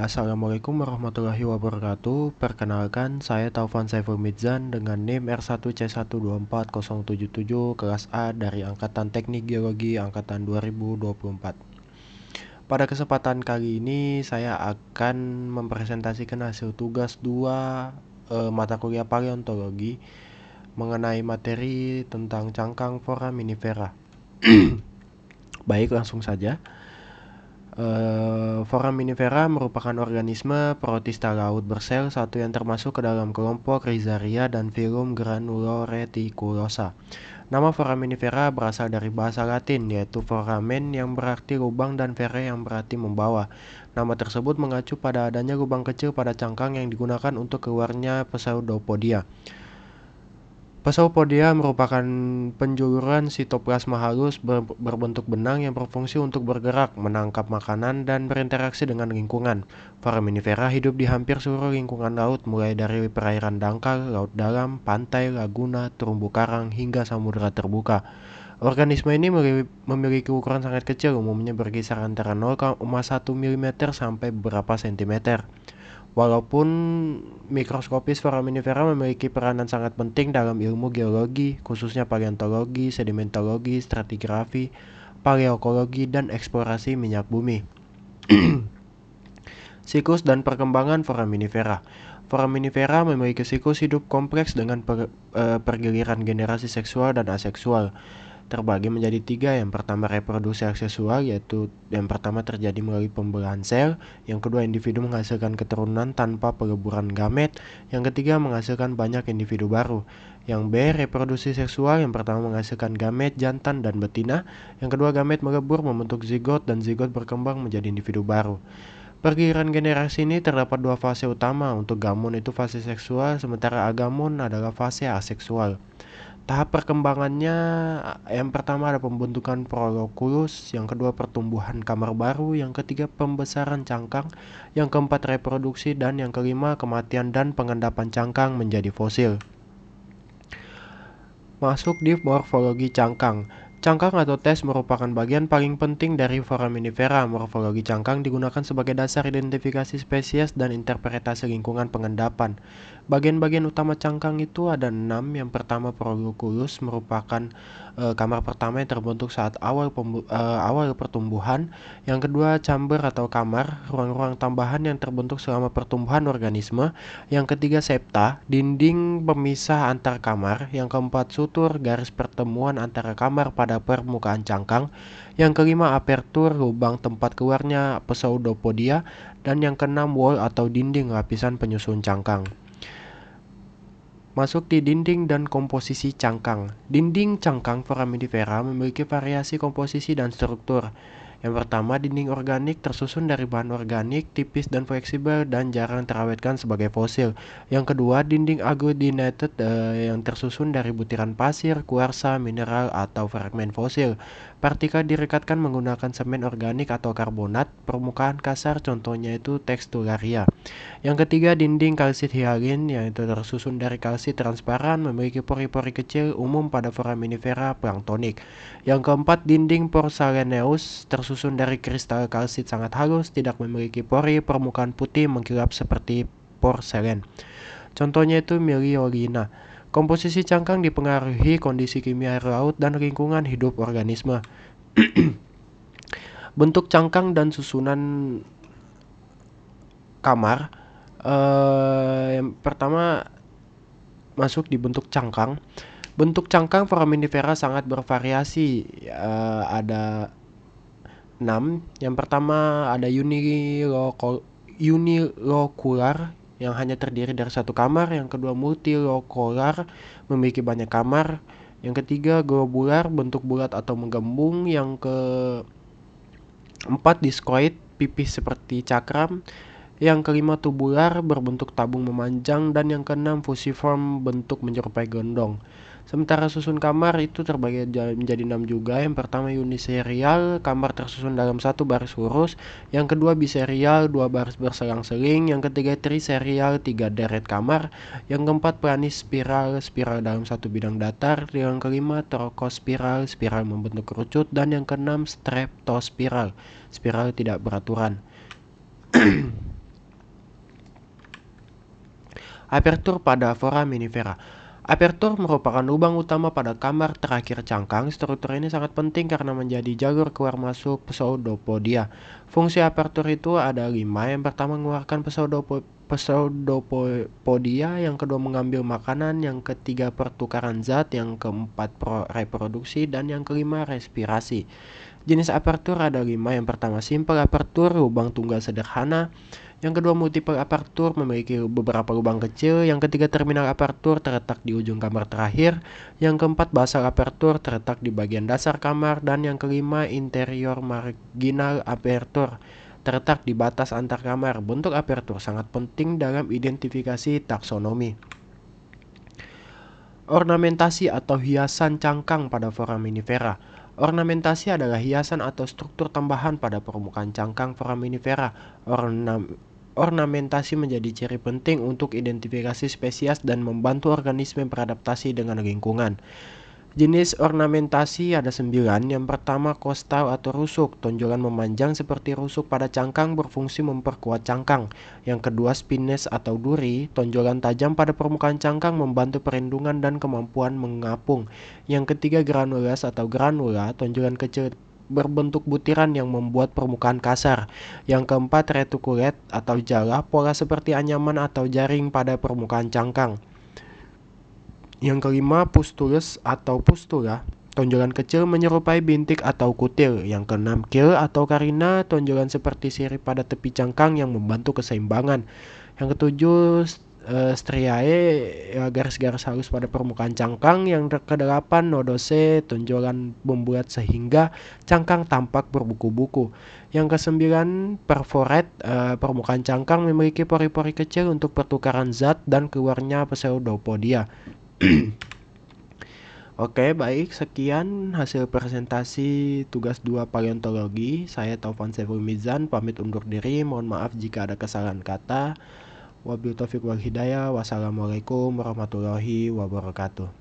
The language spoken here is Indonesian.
Assalamualaikum warahmatullahi wabarakatuh. Perkenalkan, saya Taufan Saiful Midzan dengan NIM R1C124077 kelas A dari Angkatan Teknik Geologi Angkatan 2024. Pada kesempatan kali ini, saya akan mempresentasikan hasil tugas 2 mata kuliah paleontologi mengenai materi tentang cangkang foraminifera. Baik, langsung saja. Foraminifera merupakan organisme protista laut bersel satu yang termasuk ke dalam kelompok Rhizaria dan filum Granuloreticulosa. Nama foraminifera berasal dari bahasa Latin, yaitu foramen yang berarti lubang dan fere yang berarti membawa. Nama tersebut mengacu pada adanya lubang kecil pada cangkang yang digunakan untuk keluarnya pseudopodia. Pseudopodia merupakan penjuluran sitoplasma halus berbentuk benang yang berfungsi untuk bergerak, menangkap makanan, dan berinteraksi dengan lingkungan. Foraminifera hidup di hampir seluruh lingkungan laut, mulai dari perairan dangkal, laut dalam, pantai, laguna, terumbu karang, hingga samudera terbuka. Organisme ini memiliki ukuran sangat kecil, umumnya berkisar antara 0,1 mm sampai beberapa sentimeter. Walaupun mikroskopis, foraminifera memiliki peranan sangat penting dalam ilmu geologi, khususnya paleontologi, sedimentologi, stratigrafi, paleokologi, dan eksplorasi minyak bumi. Siklus dan perkembangan foraminifera. Foraminifera memiliki siklus hidup kompleks dengan pergiliran generasi seksual dan aseksual. Terbagi menjadi 3. Yang pertama reproduksi aseksual, yaitu yang pertama terjadi melalui pembelahan sel, yang kedua individu menghasilkan keturunan tanpa peleburan gamet, yang ketiga menghasilkan banyak individu baru. Yang B reproduksi seksual, yang pertama menghasilkan gamet jantan dan betina, yang kedua gamet melebur membentuk zigot dan zigot berkembang menjadi individu baru. Pergiliran generasi ini terdapat 2 fase utama. Untuk gamon itu fase seksual, sementara agamon adalah fase aseksual. Tahap perkembangannya, yang pertama ada pembentukan proloculus, yang kedua pertumbuhan kamar baru, yang ketiga pembesaran cangkang, yang keempat reproduksi, dan yang kelima kematian dan pengendapan cangkang menjadi fosil. Masuk di morfologi cangkang. Cangkang atau tes merupakan bagian paling penting dari foraminifera. Morfologi cangkang digunakan sebagai dasar identifikasi spesies dan interpretasi lingkungan pengendapan. Bagian-bagian utama cangkang itu ada 6. Yang pertama proloculus merupakan kamar pertama yang terbentuk saat awal pertumbuhan. Yang kedua chamber atau kamar, ruang-ruang tambahan yang terbentuk selama pertumbuhan organisme. Yang ketiga septa, dinding pemisah antar kamar. Yang keempat sutur, garis pertemuan antara kamar pada permukaan cangkang. Yang kelima apertur, lubang tempat keluarnya pseudopodia. Dan yang keenam wall atau dinding lapisan penyusun cangkang. Masuk di dinding dan komposisi cangkang. Dinding cangkang foraminifera memiliki variasi komposisi dan struktur. Yang pertama, dinding organik tersusun dari bahan organik, tipis dan fleksibel dan jarang terawetkan sebagai fosil. Yang kedua, dinding agglutinated yang tersusun dari butiran pasir, kuarsa, mineral, atau fragmen fosil. Partikel direkatkan menggunakan semen organik atau karbonat. Permukaan kasar contohnya itu textularia. Yang ketiga, dinding kalsit hyalin yang itu tersusun dari kalsit transparan, memiliki pori-pori kecil, umum pada foraminifera planktonik. Yang keempat, dinding porseleneus tersusun dari kristal kalsit sangat halus, tidak memiliki pori, permukaan putih mengkilap seperti porselen. Contohnya itu Miliolina. Komposisi cangkang dipengaruhi kondisi kimia air laut dan lingkungan hidup organisme. Bentuk cangkang dan susunan kamar. Yang pertama masuk di bentuk cangkang. Bentuk cangkang foraminifera sangat bervariasi. Ada 6. Yang pertama ada unilocular yang hanya terdiri dari satu kamar. Yang kedua multilocular, memiliki banyak kamar. Yang ketiga globular, bentuk bulat atau menggembung. Yang keempat discoid, pipih seperti cakram. Yang kelima tubular, berbentuk tabung memanjang. Dan yang keenam fusiform, bentuk menyerupai gendong. Sementara susun kamar itu terbagi menjadi 6 juga. Yang pertama uniserial, kamar tersusun dalam satu baris lurus. Yang kedua biserial, 2 baris berselang-seling. Yang ketiga triserial, 3 deret kamar. Yang keempat planispiral, spiral dalam satu bidang datar. Yang kelima trochospiral, spiral membentuk kerucut. Dan yang keenam streptospiral, spiral tidak beraturan. Apertur pada foraminifera. Apertur merupakan lubang utama pada kamar terakhir cangkang. Struktur ini sangat penting karena menjadi jalur keluar masuk pseudopodia. Fungsi apertur itu ada 5. Yang pertama, mengeluarkan pseudopodia, yang kedua mengambil makanan, yang ketiga pertukaran zat, yang keempat reproduksi, dan yang kelima respirasi. Jenis apertur ada 5. Yang pertama, simple apertur, lubang tunggal sederhana. Yang kedua, multiple apertur, memiliki beberapa lubang kecil. Yang ketiga, terminal apertur, terletak di ujung kamar terakhir. Yang keempat, basal apertur, terletak di bagian dasar kamar. Dan yang kelima, interior marginal apertur, terletak di batas antar kamar. Bentuk apertur sangat penting dalam identifikasi taksonomi. Ornamentasi atau hiasan cangkang pada foraminifera. Ornamentasi adalah hiasan atau struktur tambahan pada permukaan cangkang foraminifera. Ornamentasi menjadi ciri penting untuk identifikasi spesies dan membantu organisme beradaptasi dengan lingkungan. Jenis ornamentasi ada 9. Yang pertama, kostal atau rusuk. Tonjolan memanjang seperti rusuk pada cangkang berfungsi memperkuat cangkang. Yang kedua, spines atau duri. Tonjolan tajam pada permukaan cangkang membantu perlindungan dan kemampuan mengapung. Yang ketiga, granules atau granula. Tonjolan kecil berbentuk butiran yang membuat permukaan kasar. Yang keempat, reticulet atau jala. Pola seperti anyaman atau jaring pada permukaan cangkang. Yang kelima, pustulus atau pustula. Tonjolan kecil menyerupai bintik atau kutil. Yang keenam, kil atau karina. Tonjolan seperti sirip pada tepi cangkang yang membantu keseimbangan. Yang ketujuh, striae, garis-garis halus pada permukaan cangkang. Yang kedelapan, nodose, tonjolan membuat sehingga cangkang tampak berbuku-buku. Yang kesembilan, perforate, permukaan cangkang memiliki pori-pori kecil untuk pertukaran zat dan keluarnya pseudopodia. Oke, baik, sekian hasil presentasi tugas 2 paleontologi. Saya Taufan Saiful Mizan, pamit undur diri. Mohon maaf jika ada kesalahan kata. Wabillahi taufiq wal hidayah. Wassalamualaikum warahmatullahi wabarakatuh.